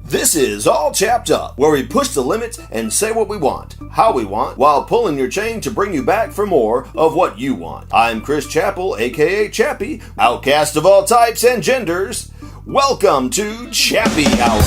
This is All Chapped Up, where we push the limits and say what we want, how we want, while pulling your chain to bring you back for more of what you want. I'm Chris Chappell, aka Chappie, outcast of all types and genders. Welcome to Chappie Hour.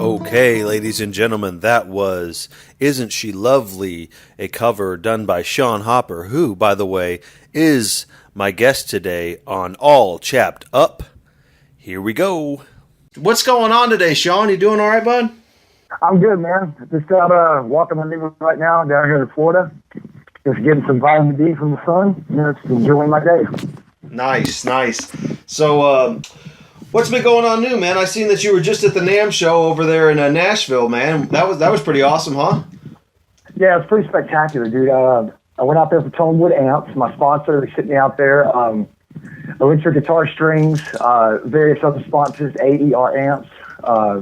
Okay, ladies and gentlemen, that was Isn't She Lovely, a cover done by Sean Hopper, who, by the way, is my guest today on All Chapped Up. Here we go. What's going on today, Sean? You doing all right, bud? I'm good, man. Just out walking my neighborhood right now down here in Florida. Just getting some vitamin D from the sun. Just enjoying my day. Nice. So, what's been going on new, man? I seen that you were just at the NAMM show over there in Nashville, man. That was pretty awesome, huh? Yeah, it's pretty spectacular, dude. I went out there for Tonewood Amps, my sponsor. They sent me out there. Electric guitar strings, various other sponsors, AER amps,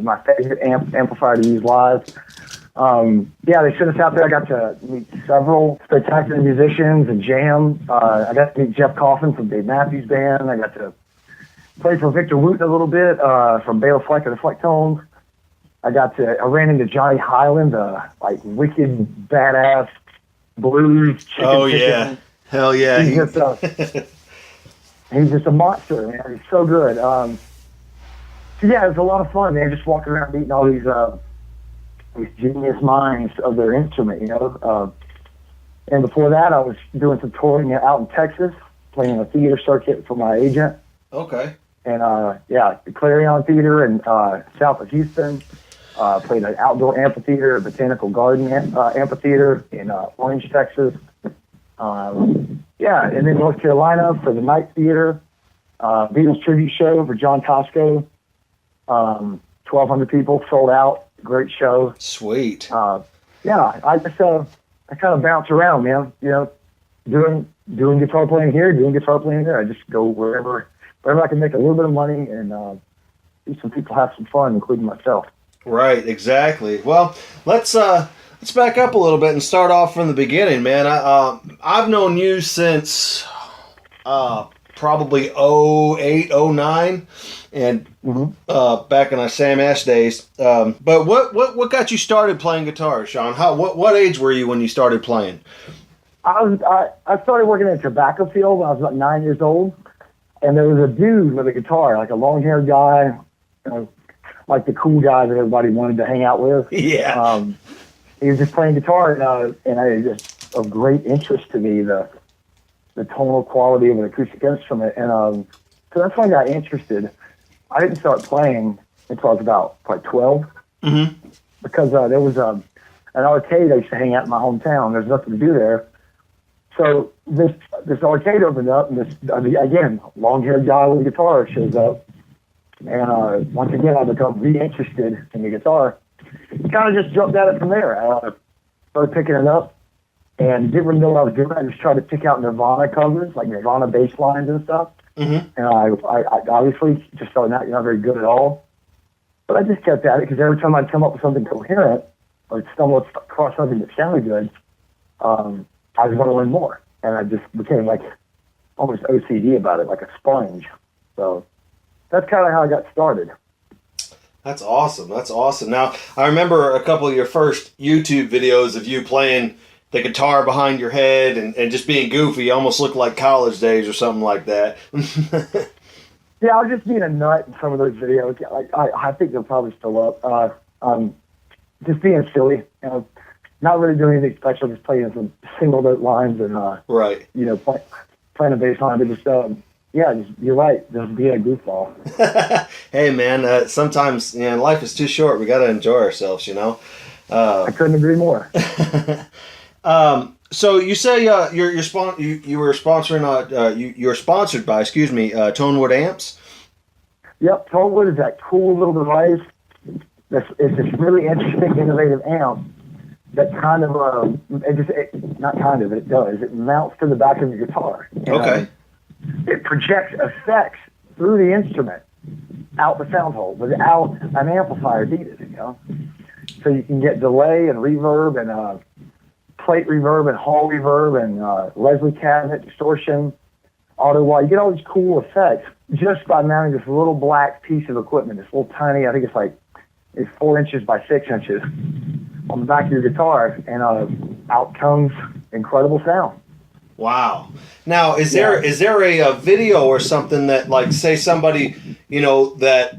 my favorite amplifier to use live. Yeah, they sent us out there. I got to meet several spectacular musicians and jam. I got to meet Jeff Coffin from Dave Matthews Band. I got to play for Victor Wooten a little bit from Bela Fleck of the Flecktones. I ran into Johnny Highland, like wicked badass blues chicken. Oh yeah, hell yeah. He's just a monster, man. He's so good. So yeah, it was a lot of fun, man. Just walking around meeting all these genius minds of their instrument, you know. And before that, I was doing some touring out in Texas, playing a theater circuit for my agent. Okay. And yeah, the Clarion Theater in south of Houston. Played an outdoor amphitheater, Botanical Garden amphitheater in Orange, Texas. Yeah, and then North Carolina for the Night Theater. Beatles tribute show for John Tosco. 1,200 people, sold out. Great show. Sweet. Yeah, I just I kind of bounce around, man. You know, doing guitar playing here, doing guitar playing there. I just go wherever I can make a little bit of money and see some people have some fun, including myself. Right, exactly. Well, let's back up a little bit and start off from the beginning, man. I've known you since probably 08, 09, and back in our Sam Ash days. But what got you started playing guitar, Sean? What age were you when you started playing? I started working in a tobacco field when I was about 9 years old, and there was a dude with a guitar, like a long-haired guy, you know, like the cool guy that everybody wanted to hang out with. Yeah. He was just playing guitar, and I just of great interest to me, the tonal quality of an acoustic instrument. And so that's when I got interested. I didn't start playing until I was about like 12, because there was an arcade I used to hang out in my hometown. There's nothing to do there. So this arcade opened up, and this, again, long-haired guy with a guitar shows up. And once again, I become re-interested in the guitar. Kind of just jumped at it from there. I started picking it up and didn't really know what I was doing. I just tried to pick out Nirvana covers, like Nirvana bass lines and stuff. And I obviously just started not very good at all. But I just kept at it because every time I'd come up with something coherent or stumble across something that sounded good, I was going to learn more. And I just became like almost OCD about it, like a sponge. So that's kind of how I got started. That's awesome. That's awesome. Now, I remember a couple of your first YouTube videos of you playing the guitar behind your head and just being goofy. You almost looked like college days or something like that. Yeah, I was just being a nut in some of those videos. I think they're probably still up. Just being silly, not really doing anything special, just playing some single note lines and, Right. Playing a bass line, but you're right, just being a goofball. Hey, man, sometimes life is too short. We got to enjoy ourselves, I couldn't agree more. So you say you were sponsoring you're sponsored by Tonewood amps. Yep, Tollwood is that cool little device. It's this really interesting, innovative amp that kind of it does. It mounts to the back of your guitar. And, Okay. it projects effects through the instrument out the sound hole without an amplifier needed. So you can get delay and reverb and plate reverb and hall reverb and Leslie cabinet distortion, auto wah. You get all these cool effects just by mounting this little black piece of equipment. This little tiny, I think it's 4 inches by 6 inches on the back of your guitar, and out comes incredible sound. Wow. Now, is there a video or something that, like, say somebody, that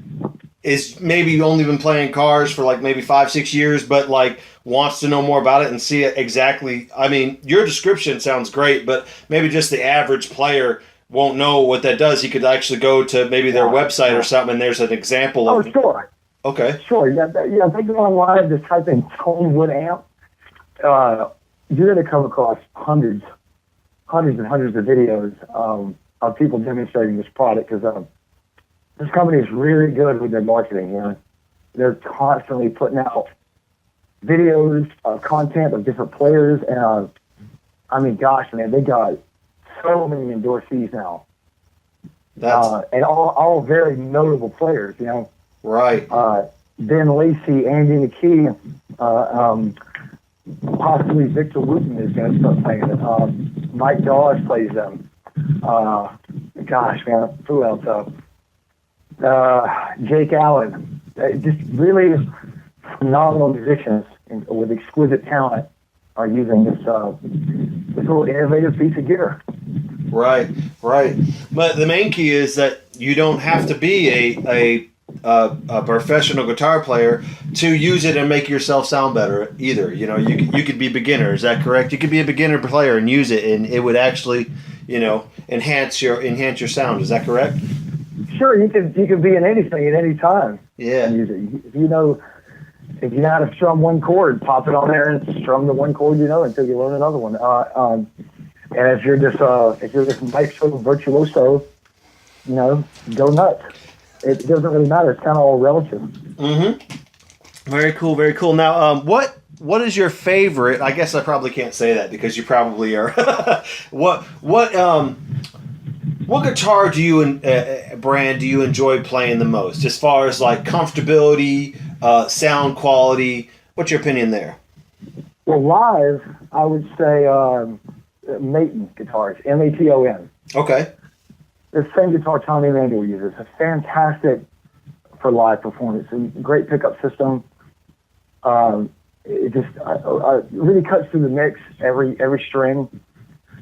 is maybe only been playing cars for like maybe 5-6 years, but like wants to know more about it and see it exactly? I mean, your description sounds great, but maybe just the average player won't know what that does. He could actually go to maybe their website or something, and there's an example of. Oh, sure. Okay. Sure. Yeah. They go online, just type in Tonewood amp. You're going to come across hundreds and hundreds of videos of people demonstrating this product, because this company is really good with their marketing. They're constantly putting out videos, content of different players, and I mean, gosh, man, they got so many endorsees now, and all very notable players. Right. Ben Lacey, Andy McKee, possibly Victor Wooten is going to start playing it. Mike Dawes plays them. Gosh, man, who else? Jake Allen. Just really phenomenal musicians with exquisite talent are using this little innovative piece of gear. Right. But the main key is that you don't have to be a professional guitar player to use it and make yourself sound better either. You could be beginner. Is that correct? You could be a beginner player and use it, and it would actually, enhance your sound. Is that correct? Sure, you could be in anything at any time. Yeah. And use it. If you know how to strum one chord, pop it on there and strum the one chord until you learn another one. And if you're just maestro virtuoso, go nuts. It doesn't really matter. It's kind of all relative. Mm-hmm. Very cool. Very cool. Now, what is your favorite? I guess I probably can't say that because you probably are. What guitar brand do you enjoy playing the most, as far as like comfortability, sound quality? What's your opinion there? Well, live, I would say Maton guitars, Maton. Okay. The same guitar Tommy Emmanuel uses. It's fantastic for live performance. A great pickup system. It just really cuts through the mix every string,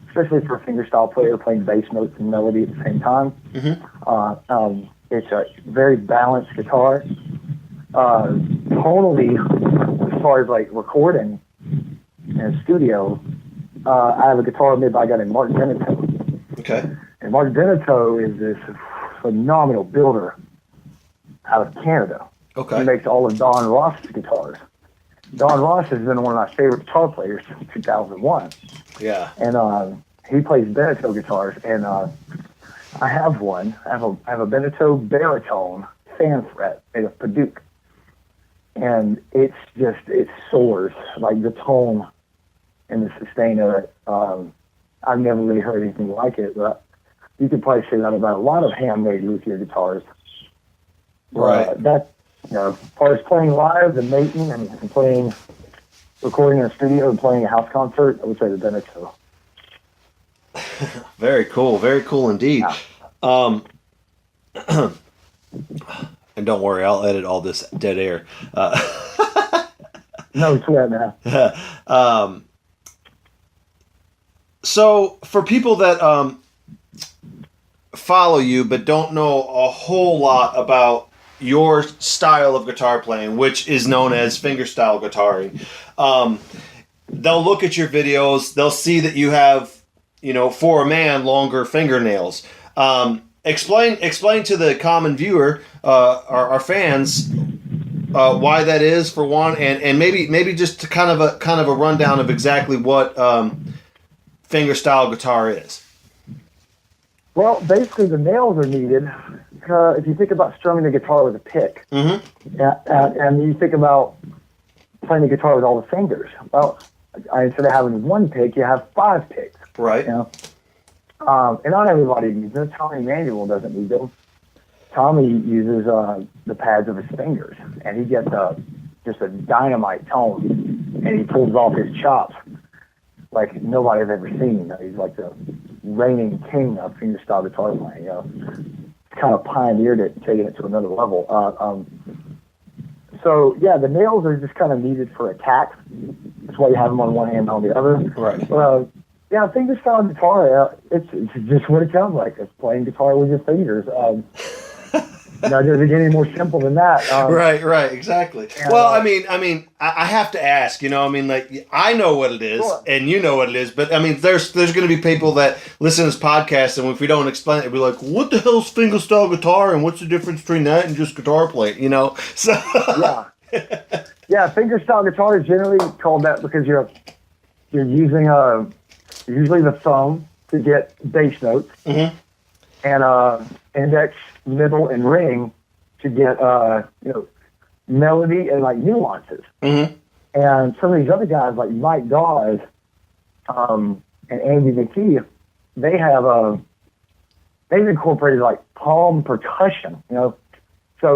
especially for a fingerstyle player playing bass notes and melody at the same time. Mm-hmm. It's a very balanced guitar. Tonally, as far as like recording in a studio, I have a guitar made by a guy named Martin Beneteau. Okay. And Martin Beneteau is this phenomenal builder out of Canada. Okay. He makes all of Don Ross's guitars. Don Ross has been one of my favorite guitar players since 2001. Yeah. And he plays Beneteau guitars, and I have one. I have a Beneteau baritone fan fret made of Paduke, and it soars like the tone and the sustain of it. I've never really heard anything like it, but you could probably say that about a lot of handmade luthier guitars. Right. As far as playing live and making and recording in a studio and playing a house concert, I would say the Beneteau. Very cool indeed. Yeah. And don't worry, I'll edit all this dead air. No sweat, man. So for people that follow you but don't know a whole lot about your style of guitar playing, which is known as fingerstyle guitaring, they'll look at your videos, they'll see that you have, for a man, longer fingernails. Explain to the common viewer, our fans, why that is, for one, and maybe just kind of a rundown of exactly what fingerstyle guitar is. Well, basically, the nails are needed. If you think about strumming the guitar with a pick, and you think about playing the guitar with all the fingers, well, instead of having one pick, you have 5 picks. Right. And not everybody uses them. Tommy Manuel doesn't need them. Tommy uses the pads of his fingers, and he gets just a dynamite tone, and he pulls off his chops like nobody I've ever seen. He's like the reigning king of fingerstyle guitar playing. Kind of pioneered it, taking it to another level. So yeah, the nails are just kind of needed for attack. That's why you have them on one hand and on the other. Right. Yeah, fingerstyle guitar, it's just what it sounds like. It's playing guitar with your fingers. Does it get any more simple than that? Right, exactly. Well, I mean, I have to ask. Like, I know what it is, sure. And you know what it is. But I mean, there's going to be people that listen to this podcast, and if we don't explain it, they'll be like, "What the hell's fingerstyle guitar, and what's the difference between that and just guitar playing?" So yeah, fingerstyle guitar is generally called that because you're using usually the thumb to get bass notes, and index, middle, and ring to get melody and like nuances. And some of these other guys like Mike Dawes and Andy McKee, they've incorporated like palm percussion, so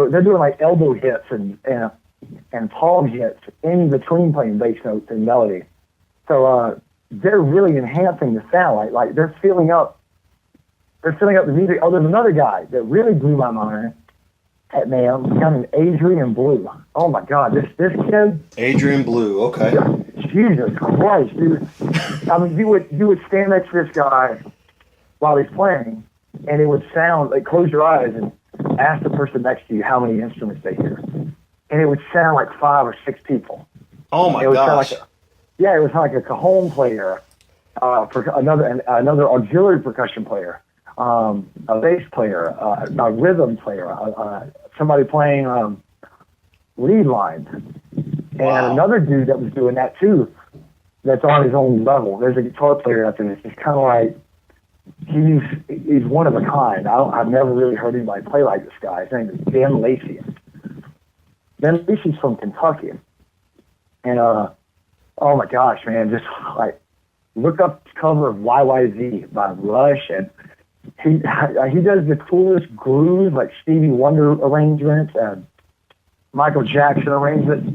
they're doing like elbow hits and palm hits in between playing bass notes and melody. So they're really enhancing the sound. Like they're filling up the music. Oh, there's another guy that really blew my mind at me. He's got an Adrian Blue. Oh my God, this kid. Adrian Blue. Okay. Jesus Christ, dude. I mean, you would stand next to this guy while he's playing, and it would sound like, close your eyes and ask the person next to you how many instruments they hear, and it would sound like 5 or 6 people. Oh my gosh. It was like a cajon player, another auxiliary percussion player, a bass player, a rhythm player, somebody playing lead lines, and another dude that was doing that too. That's on his own level. There's a guitar player out there that's just kind of like he's one of a kind. I've never really heard anybody play like this guy. His name is Ben Lacey. Ben Lacey's from Kentucky, and oh my gosh, man, just like look up the cover of YYZ by Rush, and he does the coolest grooves, like Stevie Wonder arrangements and Michael Jackson arrangements.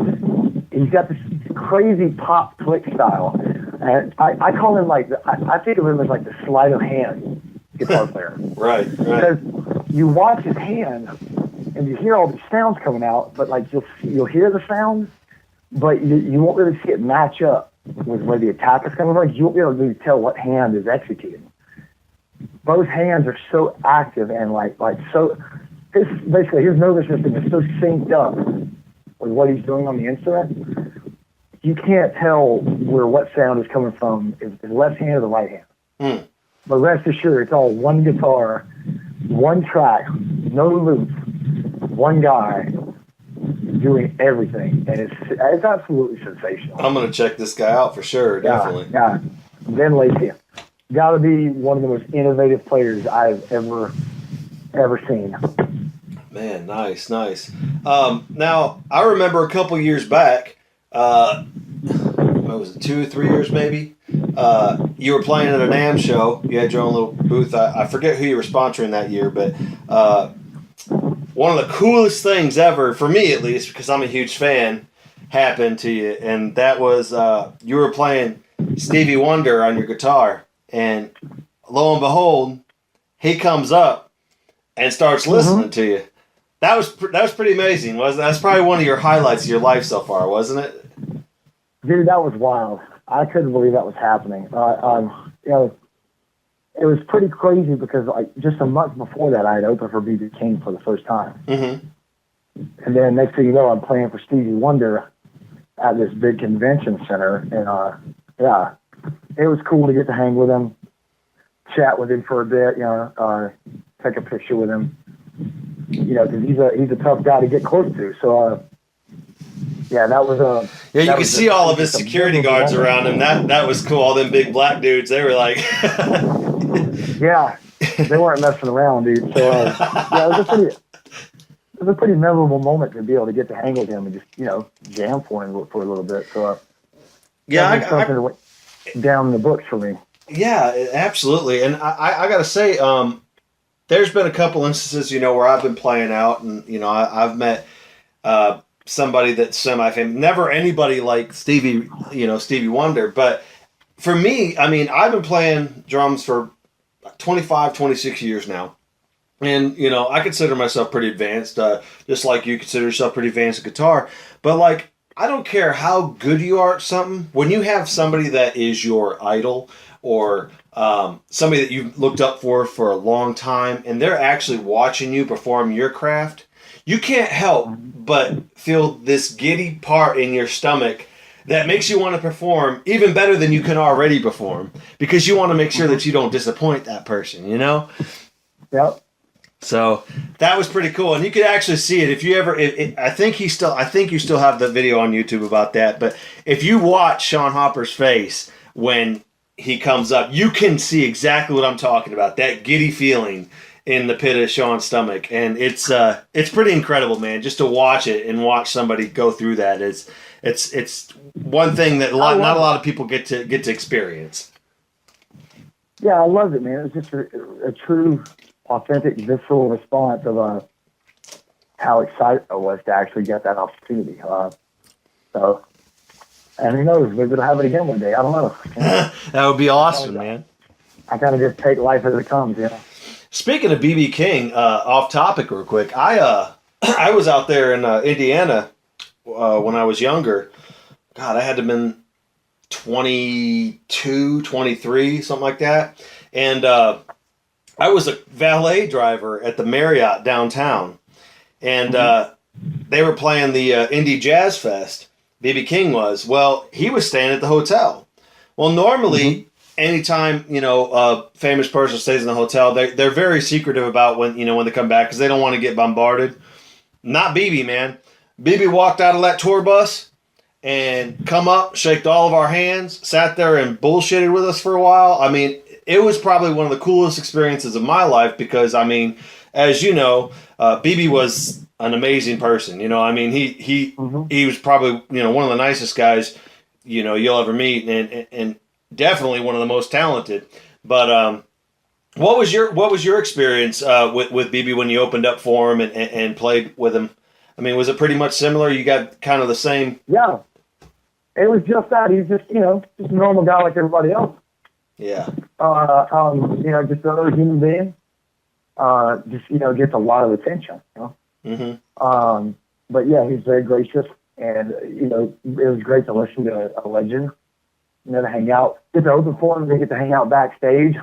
He's got this crazy pop click style, and I call him like I think of him as like the sleight of hand guitar player. Right. Because you watch his hand and you hear all these sounds coming out, but like you'll hear the sounds, but you won't really see it match up with where the attack is coming from. You won't be able to really tell what hand is executing. Both hands are so active and like so. Basically, his nervous system is so synced up with what he's doing on the instrument. You can't tell where what sound is coming from, if the left hand or the right hand. But rest assured, it's all one guitar, one track, no loops, one guy doing everything, and it's absolutely sensational. I'm gonna check this guy out for sure, definitely. Yeah. Ben Lacey, got to be one of the most innovative players I've ever seen. Man, nice. Now, I remember a couple years back, what was it, 2 or 3 years maybe? You were playing at a NAMM show. You had your own little booth. I forget who you were sponsoring that year, but one of the coolest things ever, for me at least, because I'm a huge fan, happened to you, and that was you were playing Stevie Wonder on your guitar, and lo and behold, he comes up and starts listening to you. that was pretty amazing, wasn't it? That's probably one of your highlights of your life so far, wasn't it? Dude, that was wild. I couldn't believe that was happening. You know, it was pretty crazy because like just a month before that, I had opened for B.B. King for the first time. Mm-hmm. And then next thing you know, I'm playing for Stevie Wonder at this big convention center. And yeah, it was cool to get to hang with him, chat with him for a bit, you know, take a picture with him. You know, because he's a tough guy to get close to. So, yeah, that was yeah. You could see all of his security guards around him. That was cool. All them big black dudes. They were like, yeah, they weren't messing around, dude. So, yeah, it was a pretty memorable moment to be able to get to hang with him and just jam for him for a little bit. So, yeah, something that went down in the books for me. Yeah, absolutely. And I got to say, there's been a couple instances, where I've been playing out, and I've met somebody that's semi-famous. Never anybody like Stevie Wonder, but for me, I mean, I've been playing drums for 25, 26 years now, and I consider myself pretty advanced, just like you consider yourself pretty advanced at guitar. But like, I don't care how good you are at something. When you have somebody that is your idol, or somebody that you've looked up for a long time, and they're actually watching you perform your craft, you can't help but feel this giddy part in your stomach that makes you want to perform even better than you can already perform, because you want to make sure that you don't disappoint that person, Yep. So that was pretty cool, and you could actually see it if you ever. I think you still have the video on YouTube about that. But if you watch Sean Hopper's face when he comes up, you can see exactly what I'm talking about. That giddy feeling in the pit of Sean's stomach, and it's pretty incredible, man. Just to watch it and watch somebody go through that it's one thing that not a lot of people get to experience. Yeah, I loved it, man. It was just a true, authentic, visceral response of how excited I was to actually get that opportunity. So. And who knows, maybe we'll have it again one day. I don't know. That would be awesome, man. I kind of just take life as it comes, Speaking of B.B. King, off topic real quick, I was out there in Indiana when I was younger. God, I had to have been 22, 23, something like that. And I was a valet driver at the Marriott downtown. And they were playing the Indie Jazz Fest. B.B. King was. Well, he was staying at the hotel. Well, normally, anytime, a famous person stays in the hotel, they're very secretive about when they come back, because they don't want to get bombarded. Not B.B., man. B.B. walked out of that tour bus and come up, shaked all of our hands, sat there and bullshitted with us for a while. I mean, it was probably one of the coolest experiences of my life, because, I mean, as you know, B.B. was an amazing person. I mean, he was probably, one of the nicest guys, you'll ever meet, and definitely one of the most talented. But what was your experience with BB when you opened up for him and played with him? I mean, was it pretty much similar? You got kind of the same? Yeah, it was just that. He's just just a normal guy like everybody else. Yeah. Just another human being. Gets a lot of attention. But yeah, he's very gracious, and it was great to listen to a legend. To hang out, get to open for him, they get to hang out backstage.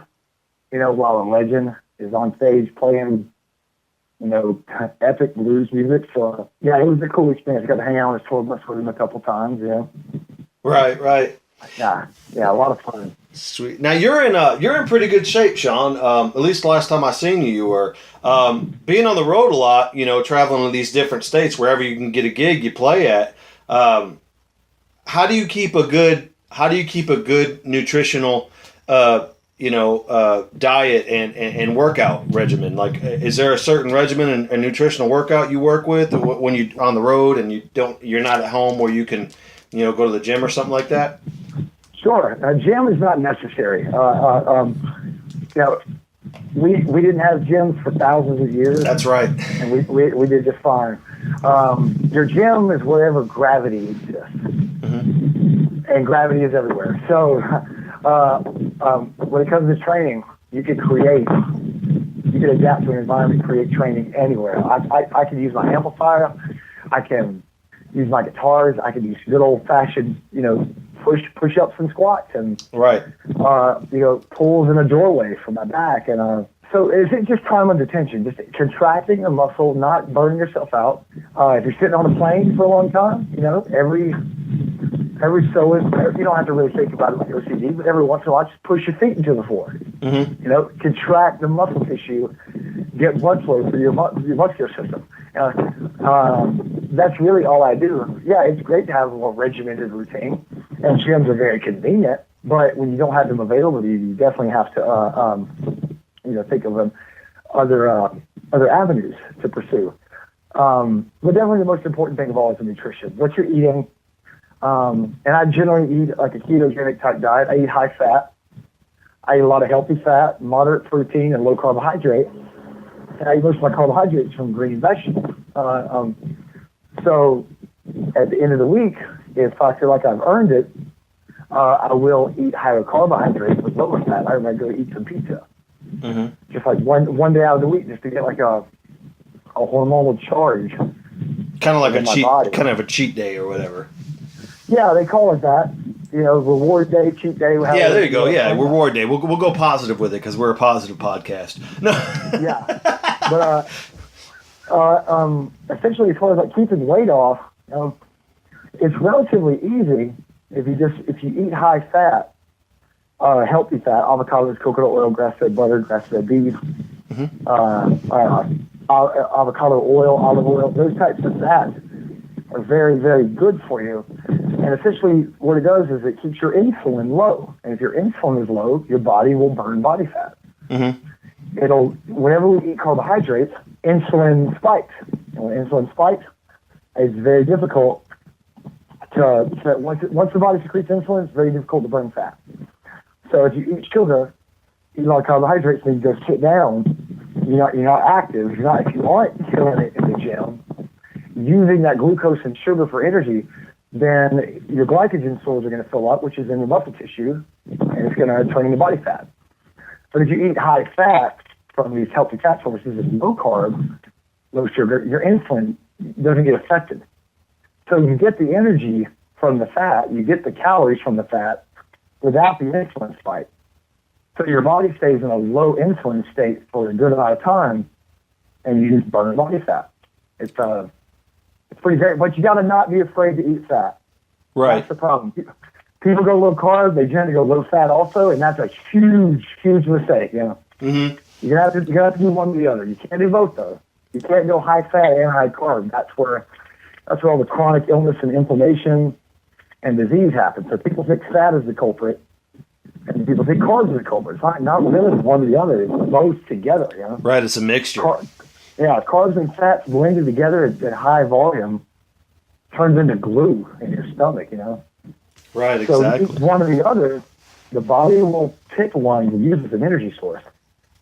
While a legend is on stage playing, epic blues music. So yeah, it was a cool experience. I got to hang out on his tour bus with him a couple times. Right. Yeah, a lot of fun. Sweet. Now you're in pretty good shape, Sean. At least the last time I seen you were. Being on the road a lot, traveling to these different states, wherever you can get a gig, you play at. How do you keep a good nutritional, diet and workout regimen? Like, is there a certain regimen and nutritional workout you work with when you're on the road and you're not at home where you can, go to the gym or something like that? Sure. Gym is not necessary. We didn't have gyms for thousands of years. That's right. And we did just fine. Your gym is wherever gravity exists. And gravity is everywhere. So when it comes to training, you can create can adapt to an environment, create training anywhere. I can use my amplifier. I can use my guitars. I can use good old fashioned, push ups and squats and Right. pulls in a doorway for my back. And so it's just time under tension, just contracting a muscle, not burning yourself out. If you're sitting on a plane for a long time, every so you don't have to really think about it like OCD, but every once in a while, just push your feet into the floor. Mm-hmm. Contract the muscle tissue, get blood flow through your muscular system. That's really all I do. Yeah, it's great to have a more regimented routine, and gyms are very convenient. But when you don't have them available to you, you definitely have to, think of other avenues to pursue. But definitely the most important thing of all is the nutrition. What you're eating. And I generally eat like a ketogenic type diet. I eat high fat. I eat a lot of healthy fat, moderate protein, and low carbohydrate. And I eat most of my carbohydrates from green vegetables. So at the end of the week, if I feel like I've earned it, I will eat higher carbohydrates with lower fat. I might go eat some pizza. Mm-hmm. Just like one day out of the week, just to get like a hormonal charge. Kind of like a cheat day or whatever. Yeah, they call it that. Reward day, cheat day. Yeah, there you go. Yeah, reward day. We'll go positive with it because we're a positive podcast. No. Yeah, but essentially, as far as like keeping weight off, it's relatively easy if you eat high fat, healthy fat, avocados, coconut oil, grass-fed butter, grass-fed beef, avocado oil, olive oil. Those types of fats are very, very good for you. And essentially what it does is it keeps your insulin low. And if your insulin is low, your body will burn body fat. Mm-hmm. Whenever we eat carbohydrates, insulin spikes. And when insulin spikes, it's very difficult to once the body secretes insulin, it's very difficult to burn fat. So if you eat sugar, eat a lot of carbohydrates, and you go sit down, you're not active. If you aren't killing it in the gym, using that glucose and sugar for energy, then your glycogen stores are going to fill up, which is in your muscle tissue, and it's going to turn into body fat. But if you eat high fat from these healthy fat sources, it's low carb, low sugar, your insulin doesn't get affected. So you get the energy from the fat, you get the calories from the fat without the insulin spike. So your body stays in a low insulin state for a good amount of time, and you just burn body fat. It's pretty great, but you got to not be afraid to eat fat. Right. That's the problem. People go low carb, they tend to go low fat also, and that's a huge, huge mistake. Mm-hmm. You have to do one or the other. You can't do both though. You can't go high fat and high carb. That's where all the chronic illness and inflammation and disease happens. So people think fat is the culprit, and people think carbs are the culprit. It's not limited to one or the other. It's both together. Right. It's a mixture. Carbs and fats blended together at high volume turns into glue in your stomach, Right, exactly. So if one or the other, the body will pick one to use as an energy source,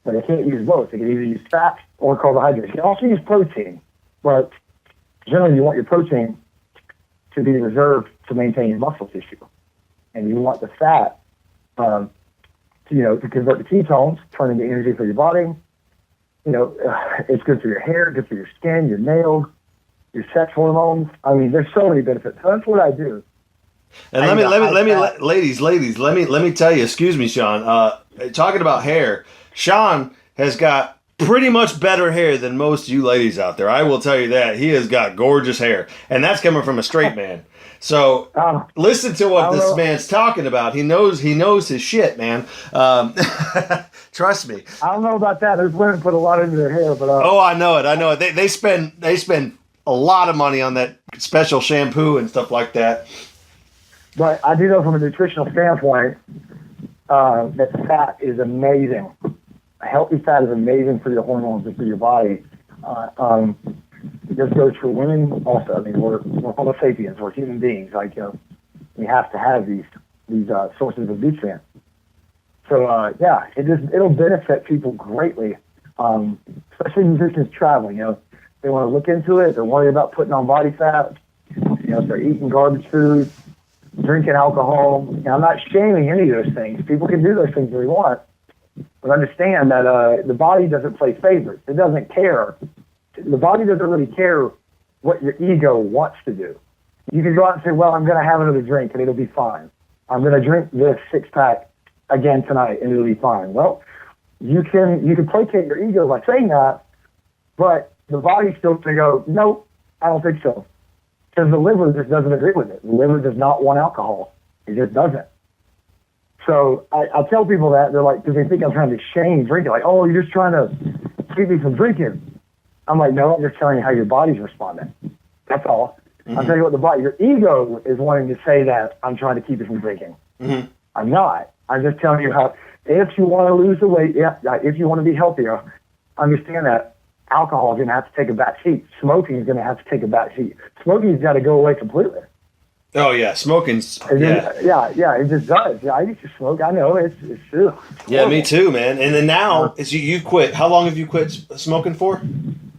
but it can't use both. It can either use fat or carbohydrates. You can also use protein, but generally you want your protein to be reserved to maintain your muscle tissue, and you want the fat, to convert to ketones, turn into energy for your body. It's good for your hair, good for your skin, your nails, your sex hormones. I mean, there's so many benefits. So that's what I do. And ladies, let me tell you. Excuse me, Sean. Talking about hair, Sean has got pretty much better hair than most of you ladies out there. I will tell you that. He has got gorgeous hair, and that's coming from a straight man. So listen to what this man's talking about. He knows his shit, man. Trust me. I don't know about that. There's women put a lot into their hair, but I know it. They spend a lot of money on that special shampoo and stuff like that. But I do know from a nutritional standpoint that fat is amazing. A healthy fat is amazing for your hormones and for your body. This goes for women also. I mean, we're Homo sapiens. We're human beings. We have to have these sources of nutrients. So it'll benefit people greatly, especially musicians traveling. They want to look into it. They're worried about putting on body fat. If they're eating garbage food, drinking alcohol. I'm not shaming any of those things. People can do those things if they want, But understand that the body doesn't play favorites. It doesn't care. The body doesn't really care what your ego wants to do. You can go out and say, well, I'm going to have another drink and it'll be fine. I'm going to drink this 6-pack again tonight and it'll be fine. Well, you can placate your ego by saying that, but the body's still going to go, nope, I don't think so. Because the liver just doesn't agree with it. The liver does not want alcohol. It just doesn't. So I tell people that, they're like, because they think I'm trying to shame drinking. Like, oh, you're just trying to keep me from drinking. I'm like, no, I'm just telling you how your body's responding. That's all. Mm-hmm. I'm telling you what your ego is wanting to say that I'm trying to keep you from drinking. Mm-hmm. I'm not. I'm just telling you how, if you want to lose the weight, if you want to be healthier, understand that alcohol is going to have to take a back seat. Smoking is going to have to take a back seat. Smoking's got to go away completely. Oh yeah, smoking's yeah, it just does. Yeah, I used to smoke. I know it's yeah, me too, man. And then now you've quit. How long have you quit smoking for?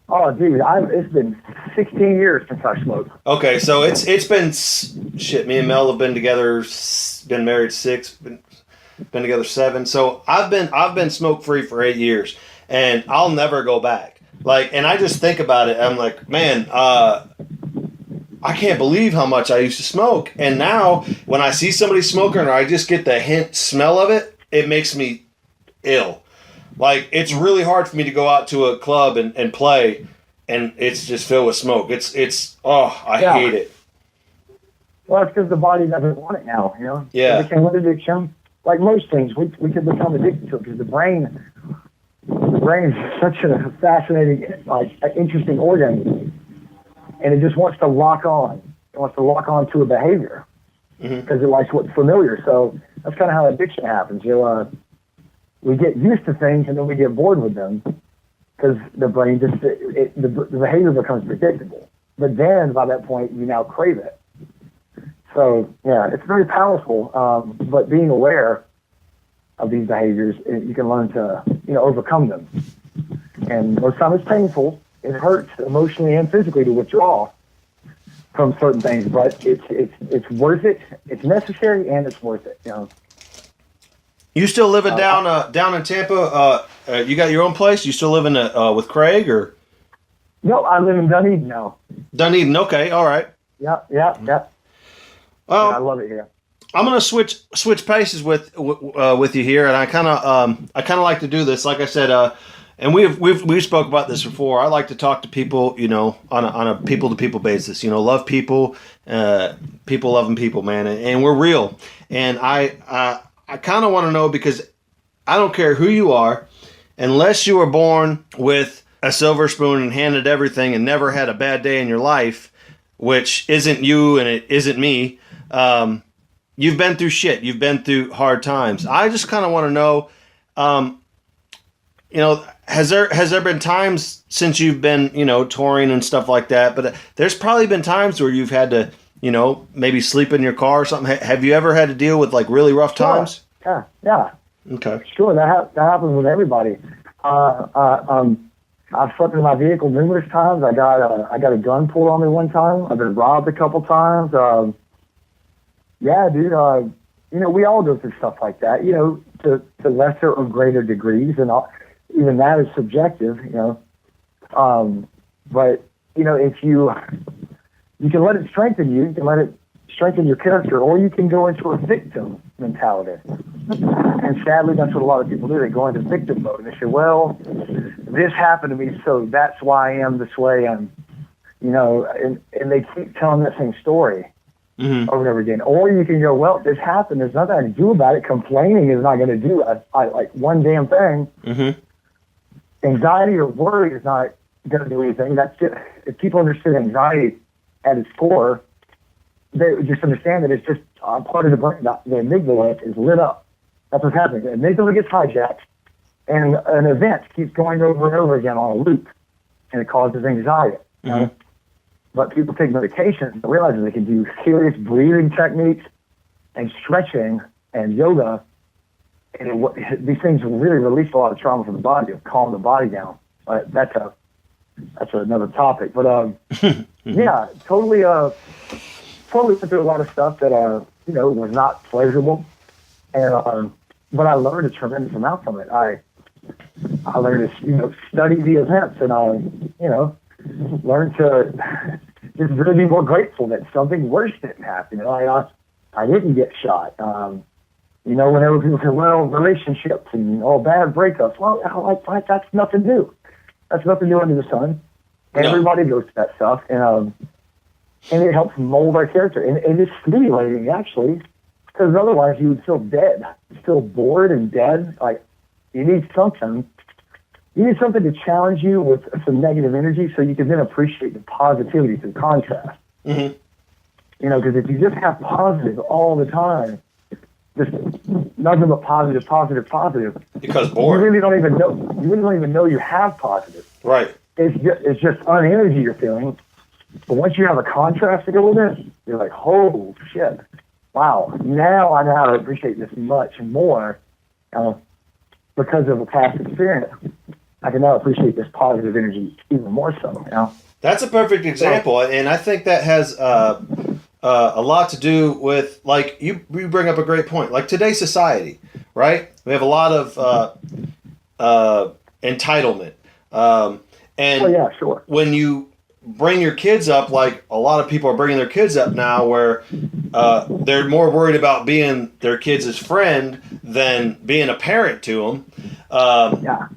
Oh, dude, it's been 16 years since I smoked. Okay, so it's been shit. Me and Mel have been together, been married 6, been together 7. So I've been smoke free for 8 years, and I'll never go back. Like, and I just think about it. I'm like, man, I can't believe how much I used to smoke. And now when I see somebody smoking or I just get the smell of it, it makes me ill. Like, it's really hard for me to go out to a club and play and it's just filled with smoke. I hate it. Well, it's because the body doesn't want it now, you know? Yeah. It became an addiction. Like most things, we could become addicted to it because the brain is such a fascinating, interesting organ. And it just wants to lock on. It wants to lock on to a behavior because it likes what's familiar. So that's kind of how addiction happens. We get used to things and then we get bored with them because the brain the behavior becomes predictable. But then by that point, you now crave it. So yeah, it's very powerful. But being aware of these behaviors, you can learn to overcome them. And most times it's painful. It hurts emotionally and physically to withdraw from certain things, but it's worth it. It's necessary and it's worth it. You still living down in Tampa? You got your own place? You still living with Craig or? No, I live in Dunedin now. Dunedin, okay, all right. Yeah. Well, I love it here. I'm gonna switch paces with you here, and I kind of like to do this. Like I said, and we've spoke about this before. I like to talk to people, on a people to people basis. Love people, people loving people, man, and we're real. And I kind of want to know, because I don't care who you are, unless you were born with a silver spoon and handed everything and never had a bad day in your life, which isn't you and it isn't me. You've been through shit. You've been through hard times. I just kind of want to know, has there been times since you've been, touring and stuff like that, but there's probably been times where you've had to, maybe sleep in your car or something. Have you ever had to deal with really rough times? Yeah. Okay. Sure. That happens with everybody. I've slept in my vehicle numerous times. I got a gun pulled on me one time. I've been robbed a couple times. Yeah, dude. We all go through stuff like that. To lesser or greater degrees, and even that is subjective. But if you can let it strengthen you can let it strengthen your character, or you can go into a victim mentality. And sadly, that's what a lot of people do. They go into victim mode and they say, well, this happened to me, so that's why I am this way. And they keep telling that same story over and over again. Or you can go, well, this happened. There's nothing I can do about it. Complaining is not going to do one damn thing. Mm-hmm. Anxiety or worry is not going to do anything. That's just, if people understood anxiety at its core, they would just understand that it's just part of the brain. The amygdala is lit up. That's what's happening. The amygdala gets hijacked, and an event keeps going over and over again on a loop, and it causes anxiety. Mm-hmm. But people take medication and realize they can do serious breathing techniques and stretching and yoga, and these things really release a lot of trauma from the body, calm the body down. That's another topic. But yeah, totally went through a lot of stuff that was not pleasurable, and but I learned a tremendous amount from it. I learned to, study the events, and learn to just really be more grateful that something worse didn't happen. I didn't get shot. Whenever people say, well, relationships and bad breakups, well, that's nothing new. That's nothing new under the sun. Everybody goes through that stuff, and it helps mold our character. And it's stimulating, actually, because otherwise you would feel dead, feel bored and dead. Like, you need something. You need something to challenge you with some negative energy so you can then appreciate the positivity through contrast. Mm-hmm. Because if you just have positive all the time, just nothing but positive, because bored. You really don't even know you have positive. Right. It's just unenergy you're feeling. But once you have a contrast to go with it, you're like, oh shit, wow! Now I know how to appreciate this much more because of a past experience. I can now appreciate this positive energy even more so. That's a perfect example, and I think that has a lot to do with, like, you bring up a great point. Like, today's society, right? We have a lot of entitlement, and sure. When you bring your kids up, like a lot of people are bringing their kids up now, where they're more worried about being their kids' friend than being a parent to them.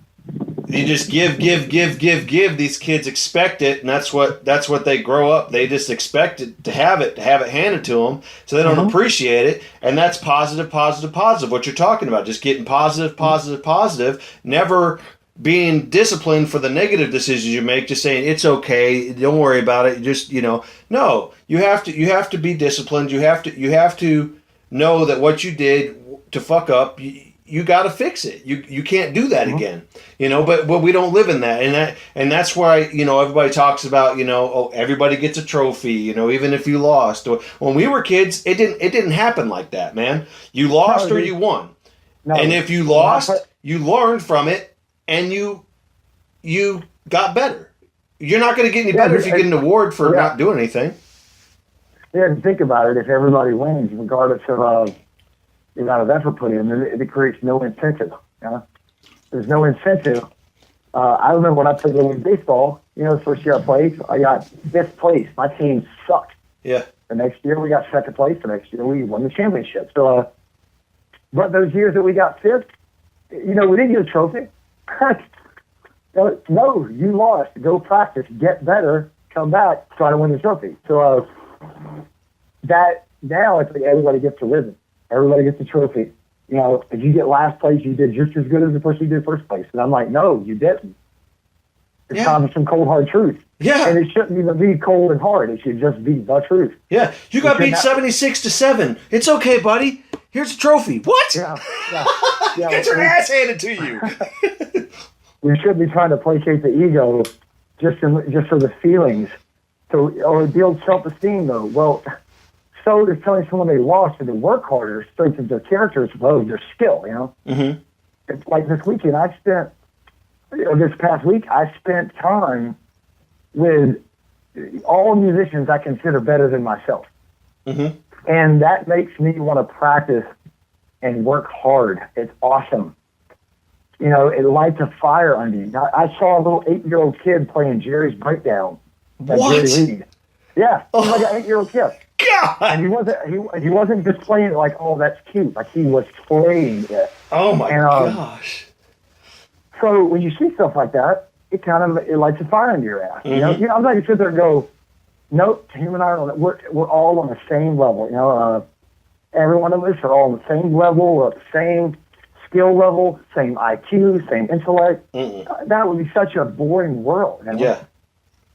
You just give. These kids expect it, and that's what they grow up. They just expect it to have it handed to them, so they don't appreciate it. And that's positive. What you're talking about, just getting positive. Never being disciplined for the negative decisions you make. Just saying it's okay, don't worry about it. Just no. You have to be disciplined. You have to know that what you did to fuck up, you got to fix it. You can't do that again. But we don't live in that, and that's why everybody talks about everybody gets a trophy. Even if you lost. When we were kids, it didn't happen like that, man. You lost or you won, and if you lost, you learned from it, and you got better. You're not going to get any better if you get an award for not doing anything. Yeah, think about it. If everybody wins, regardless of the amount of effort put in, it creates no incentive. There's no incentive. I remember when I played Little League Baseball, the first year I played, I got fifth place. My team sucked. Yeah. The next year we got second place. The next year we won the championship. So, but those years that we got fifth, we didn't get a trophy. No, you lost. Go practice, get better, come back, try to win the trophy. So that now it's like everybody gets a ribbon. Everybody gets a trophy. If you get last place, you did just as good as the person who did first place. And I'm like, no, you didn't. It's time for some cold, hard truth. Yeah. And it shouldn't even be cold and hard. It should just be the truth. Yeah. You got beat 76-7. It's okay, buddy. Here's a trophy. What? Yeah. Get your ass handed to you. We should be trying to placate the ego just for the feelings. Or build self-esteem, though. Well, so they're telling someone they lost and to work harder strengthens their character as well as their skill, Mm-hmm. It's like this weekend, this past week, I spent time with all musicians I consider better than myself. Mm-hmm. And that makes me want to practice and work hard. It's awesome. It lights a fire under you. I saw a little 8-year-old kid playing Jerry's Breakdown. What? Jerry Reed. Yeah, he's like an 8-year-old kid. God! And he wasn't just playing it like, oh, that's cute. Like, he was playing it. Oh, my gosh. So when you see stuff like that, it lights a fire under your ass. Mm-hmm. I'm not going to sit there and go, nope, him and I are we're all on the same level. Every one of us are all on the same level, the same skill level, same IQ, same intellect. Mm-mm. That would be such a boring world. Yeah.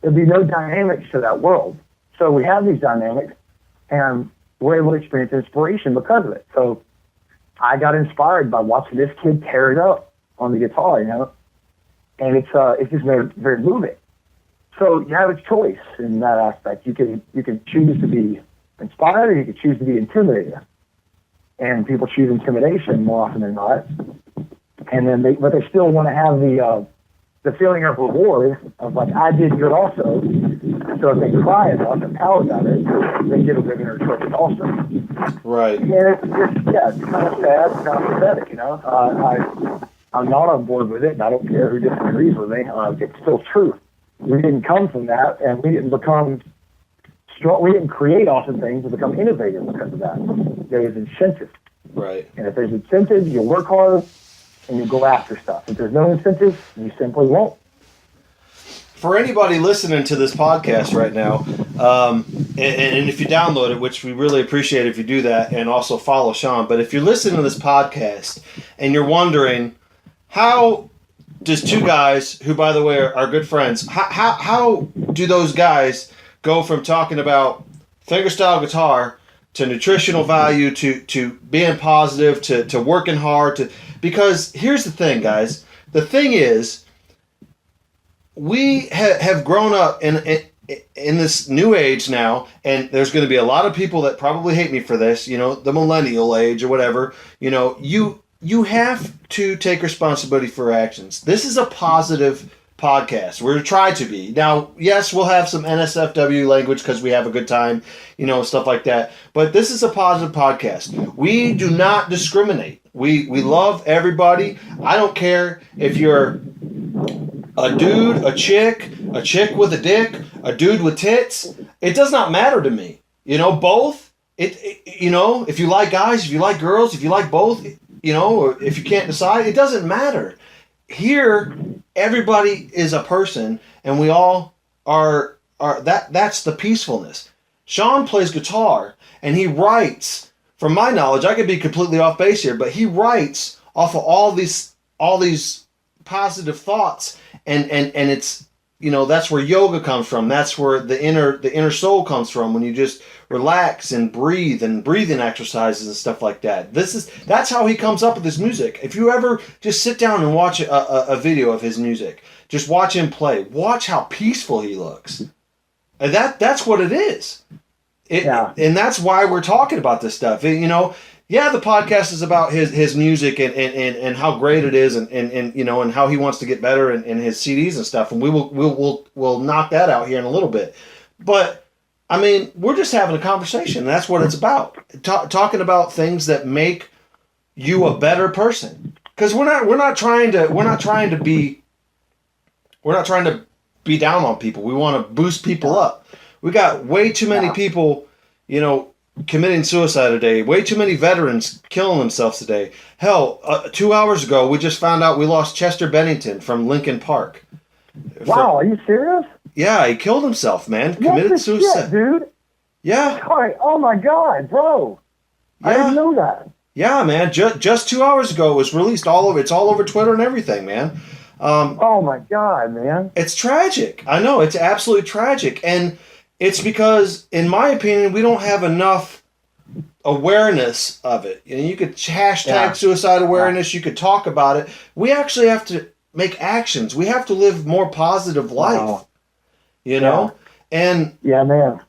There'd be no dynamics to that world. So we have these dynamics, and we're able to experience inspiration because of it. So I got inspired by watching this kid tear it up on the guitar, and it's just very, very moving. So you have a choice in that aspect. You can choose to be inspired, or you can choose to be intimidated. And people choose intimidation more often than not. And then but they still want to have the feeling of reward of like, I did good also. So if they cry enough and pout about it, they get a bit inner choice also. Right. And it's kind of sad, it's kind of pathetic, you know. I'm not on board with it, and I don't care who disagrees with me. It's still truth. We didn't come from that, and we didn't become strong. We didn't create awesome things to become innovative because of that. There was incentive. Right. And if there's incentive, you work hard and you go after stuff. If there's no incentive, you simply won't. For anybody listening to this podcast right now, and if you download it, which we really appreciate if you do that, and also follow Sean, but if you're listening to this podcast and you're wondering, how does two guys, who by the way are good friends, how do those guys go from talking about fingerstyle guitar to nutritional value to being positive to working hard because here's the thing, guys. The thing is, we have grown up in this new age now, and there's going to be a lot of people that probably hate me for this, you know, the millennial age or whatever. You know, you have to take responsibility for your actions. This is a positive podcast. We're trying to be. Now, yes, we'll have some NSFW language because we have a good time, you know, stuff like that. But this is a positive podcast. We do not discriminate. We love everybody. I don't care if you're a dude, a chick with a dick, a dude with tits. It does not matter to me. You know, both. You know, if you like guys, if you like girls, if you like both, you know, or if you can't decide, it doesn't matter. Here, everybody is a person, and we all are that's the peacefulness. Sean plays guitar, and he writes, from my knowledge, I could be completely off base here, but he writes off of all these positive thoughts, and it's, you know, that's where yoga comes from. That's where the inner soul comes from, when you just relax and breathe, and breathing exercises and stuff like that. That's how he comes up with his music. If you ever just sit down and watch a video of his music, just watch him play. Watch how peaceful he looks. And that's what it is. And that's why we're talking about this stuff. You know, yeah, the podcast is about his music and how great it is, and you know, and how he wants to get better in his CDs and stuff. And we'll knock that out here in a little bit. But I mean, we're just having a conversation. And that's what it's about. Talking about things that make you a better person. Because we're not trying to be down on people. We want to boost people up. We got way too many people, you know, committing suicide a day. Way too many veterans killing themselves today. Hell, 2 hours ago, we just found out we lost Chester Bennington from Lincoln Park. Wow, are you serious? Yeah, he killed himself, man. Committed suicide. Shit, dude. Yeah. Oh my God, bro. Yeah. I didn't know that. Yeah, man. Just 2 hours ago, it was released all over. It's all over Twitter and everything, man. Oh my God, man. It's tragic. I know, it's absolutely tragic, and it's because, in my opinion, we don't have enough awareness of it. You know, you could hashtag suicide awareness. You could talk about it. We actually have to make actions. We have to live more positive life. Wow. You know, and yeah, man.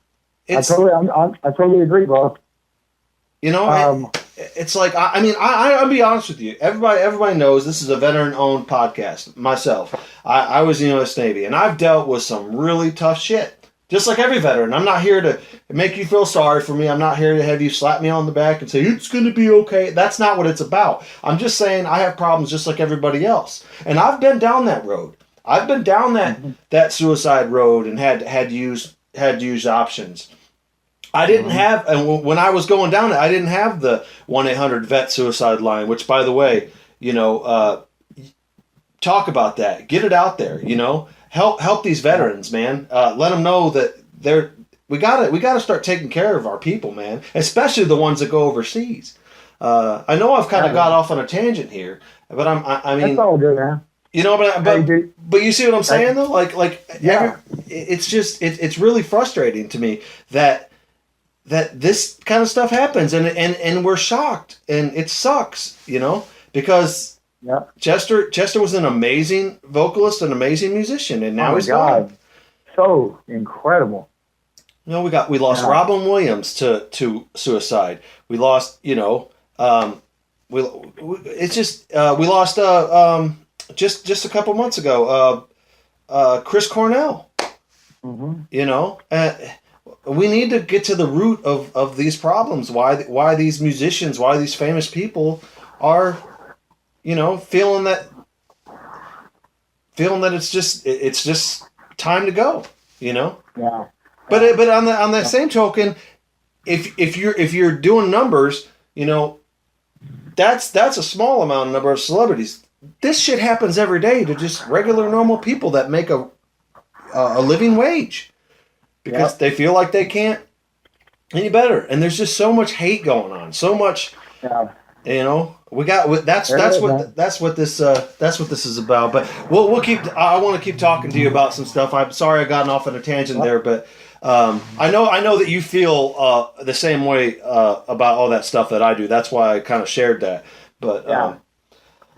I totally agree, bro. You know, it's like, I mean, I'll be honest with you. Everybody knows this is a veteran-owned podcast. Myself, I was in the U.S. Navy, and I've dealt with some really tough shit. Just like every veteran. I'm not here to make you feel sorry for me. I'm not here to have you slap me on the back and say, it's going to be okay. That's not what it's about. I'm just saying I have problems just like everybody else. And I've been down that road. I've been down that suicide road and had to use options. I didn't have, and when I was going down it, I didn't have the 1-800-VET suicide line, which, by the way, you know, talk about that. Get it out there, you know. Help these veterans, man. Let them know that we gotta start taking care of our people, man. Especially the ones that go overseas. I know I've kind of got off on a tangent here, but I mean, that's all good, man. You know, but you see what I'm saying though? It's really frustrating to me that this kind of stuff happens, and we're shocked, and it sucks, you know, because. Yeah. Chester was an amazing vocalist, an amazing musician, and now he's gone. So incredible. You know, we lost Robin Williams to suicide. We lost, you know, we lost just a couple months ago, Chris Cornell. You know, we need to get to the root of these problems. Why these musicians, why these famous people are, you know, feeling that it's just time to go. You know. Yeah. But on that same token, if you're doing numbers, you know, that's a small number of celebrities. This shit happens every day to just regular normal people that make a living wage because they feel like they can't any better. And there's just so much hate going on, so much. You know, that's what this is about. But we'll keep. I want to keep talking to you about some stuff. I'm sorry I gotten off on a tangent there, but I know that you feel the same way about all that stuff that I do. That's why I kind of shared that. But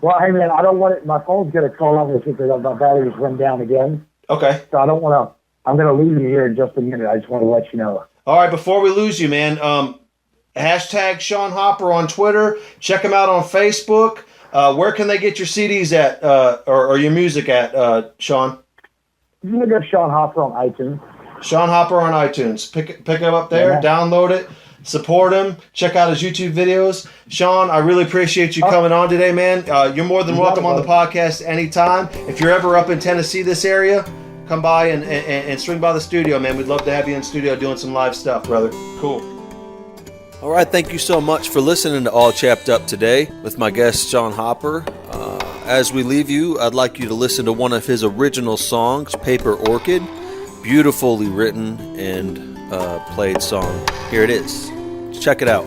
well, hey man, I don't want it. My phone's gonna call off because my battery's run down again. Okay. So I don't want to. I'm gonna leave you here in just a minute. I just want to let you know. All right, before we lose you, man. Hashtag Sean Hopper on Twitter. Check him out on Facebook. Where can they get your CDs at, or your music at, Sean? You can go Sean Hopper on iTunes. Sean Hopper on iTunes. Pick it up there. Download it. Support him. Check out his YouTube videos. Sean, I really appreciate you coming on today, man. You're more than welcome on the podcast anytime. If you're ever up in Tennessee, this area, come by and swing by the studio, man. We'd love to have you in the studio doing some live stuff, brother. Cool. All right, thank you so much for listening to All Chapped Up today with my guest, Sean Hopper. As we leave you, I'd like you to listen to one of his original songs, Paper Orchid. Beautifully written and played song. Here it is. Check it out.